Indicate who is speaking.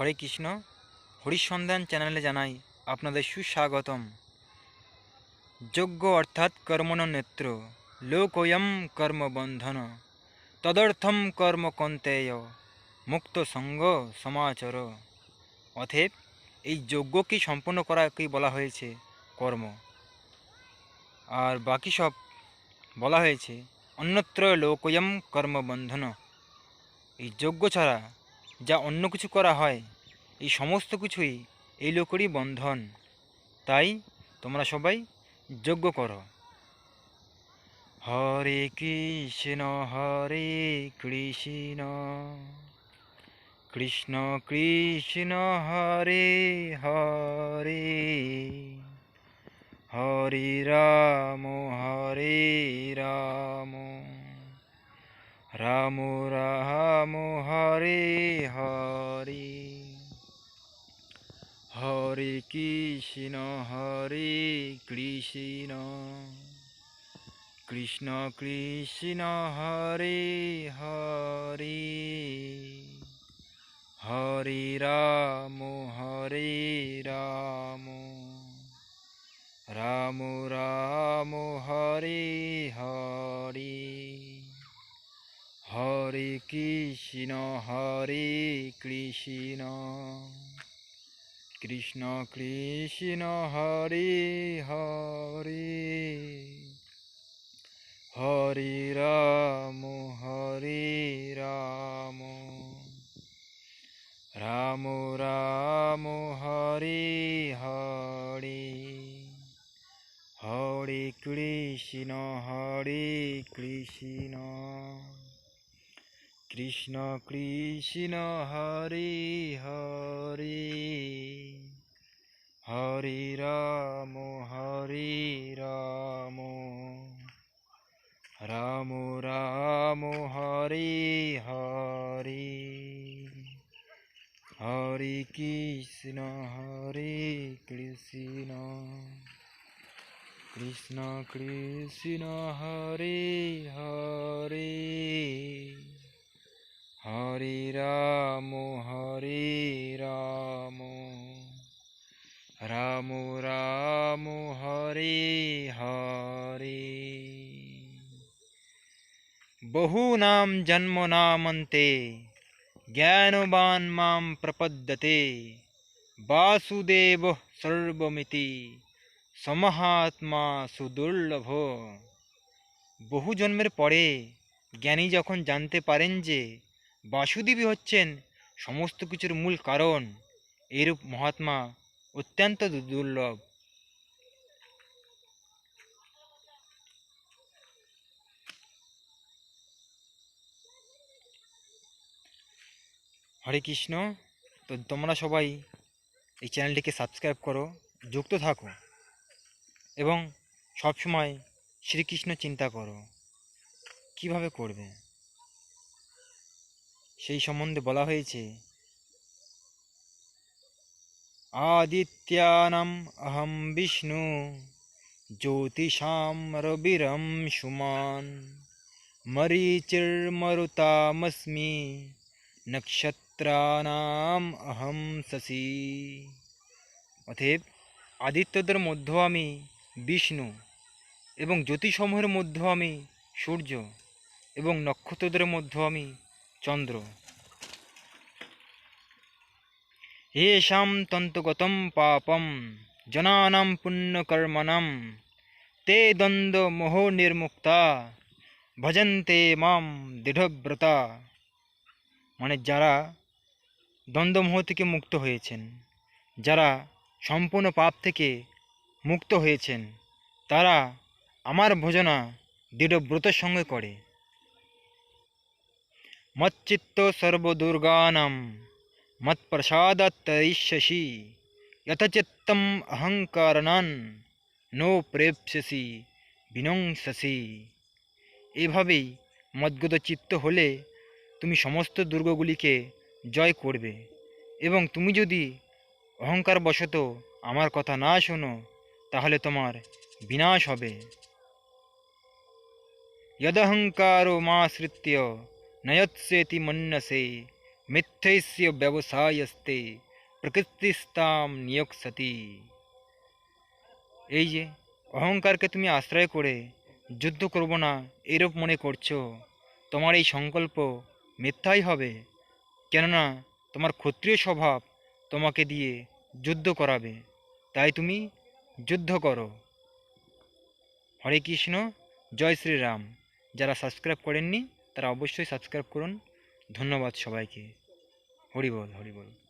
Speaker 1: হরে কৃষ্ণ। হরিসন্ধান চ্যানেলে জানাই আপনাদের সুস্বাগতম। যজ্ঞ অর্থাৎ কর্মণ নেত্র, লোকোয়ম কর্মবন্ধন, তদর্থম কর্ম কন্তেয়, মুক্ত সঙ্গ সমাচর। অতএব এই যজ্ঞকে সম্পন্ন করাকেই বলা হয়েছে কর্ম, আর বাকি সব বলা হয়েছে অন্যত্র লোকোয়ম কর্মবন্ধন। এই যজ্ঞ ছাড়া যা অন্য কিছু করা হয়, এই সমস্ত কিছুই এই লোকেরই বন্ধন। তাই তোমরা সবাই যজ্ঞ করো। হরে কৃষ্ণ কৃষ্ণ কৃষ্ণ হরে হরে, হরে রাম রাম রাম হরে হরে। হরে কৃষ্ণ কৃষ্ণ কৃষ্ণ হরে হরে, হরে রাম রাম রাম হরে হরে। হরে কৃষ্ণ কৃষ্ণ কৃষ্ণ হরে হরে, হরে রাম রাম হরে হরে। হরে কৃষ্ণ কৃষ্ণ কৃষ্ণ হরে হরে, হরে রাম রাম হরে হরে। হরে কৃষ্ণ কৃষ্ণ কৃষ্ণ হরে হরে, হরে রাম রাম হরে হরে। বহূনাং জন্মনামন্তে জ্ঞানবান মাম প্রপদ্যতে, বাসুদেবঃ সর্বমিতি সমহাত্মা সুদুর্লভ। বহু জন্মের পরে জ্ঞানী যখন জানতে পারেন যে বাসুদেবী হচ্ছেন সমস্ত কিছুর মূল কারণ, এরূপ মহাত্মা অত্যন্ত দুর্লভ। হরে কৃষ্ণ। তো তোমরা সবাই এই চ্যানেলটিকে সাবস্ক্রাইব করো, যুক্ত থাকো এবং সবসময় শ্রীকৃষ্ণ চিন্তা করো। কিভাবে করবে সেই সম্বন্ধে বলা হয়েছে, আদিত্যানাম অহম বিষ্ণু, জ্যোতিষাম রবিরংশুমান, মরীচির্মরুতামস্মি, নক্ষত্রানাম অহম শশী। অতএব আদিত্যদের মধ্যে আমি বিষ্ণু, এবং জ্যোতিসমূহের মধ্যে আমি সূর্য, এবং নক্ষত্রদের মধ্যে আমি চন্দ্র। येषां तन्तुगतं पापं जनानां पुण्यकर्मणां, ते দ্বন্দ্বমোহ নির্মুক্তা ভজন্তে মাম দৃঢ়ব্রতা। মানে যারা দ্বন্দ্বমোহ থেকে মুক্ত হয়েছেন, যারা সম্পূর্ণ পাপ থেকে মুক্ত হয়েছেন, তারা আমার ভজনা দৃঢ়ব্রতের সঙ্গে করে। মচ্চিত্ত সর্বদুর্গানাম মৎপ্রসাদাত্তরিষ্যসি, যথচিত্তম অহংকারণান নো প্রেপ্স্যসি বিনংসসি। এভাবেই মদ্গত চিত্ত হলে তুমি সমস্ত দুর্গগুলিকে জয় করবে, এবং তুমি যদি অহংকারবশত আমার কথা না শোনো, তাহলে তোমার বিনাশ হবে। यदहंकारो माश्रित्य नयत्सेति मन्यसे, মিথ্যৈস্য ব্যবসায়স্তে প্রকৃতিস্তাম নিয়োগসতি। এই যে অহংকারকে তুমি আশ্রয় করে যুদ্ধ করব না এরূপ মনে করছো, তোমার এই সংকল্প মিথ্যাই হবে। কেননা তোমার ক্ষত্রিয় স্বভাব তোমাকে দিয়ে যুদ্ধ করাবে, তাই তুমি যুদ্ধ করো। হরে কৃষ্ণ, জয় শ্রীরাম। যারা সাবস্ক্রাইব করেননি তারা অবশ্যই সাবস্ক্রাইব করুন। ধন্যবাদ সবাইকে। হরি বল, হরি বল।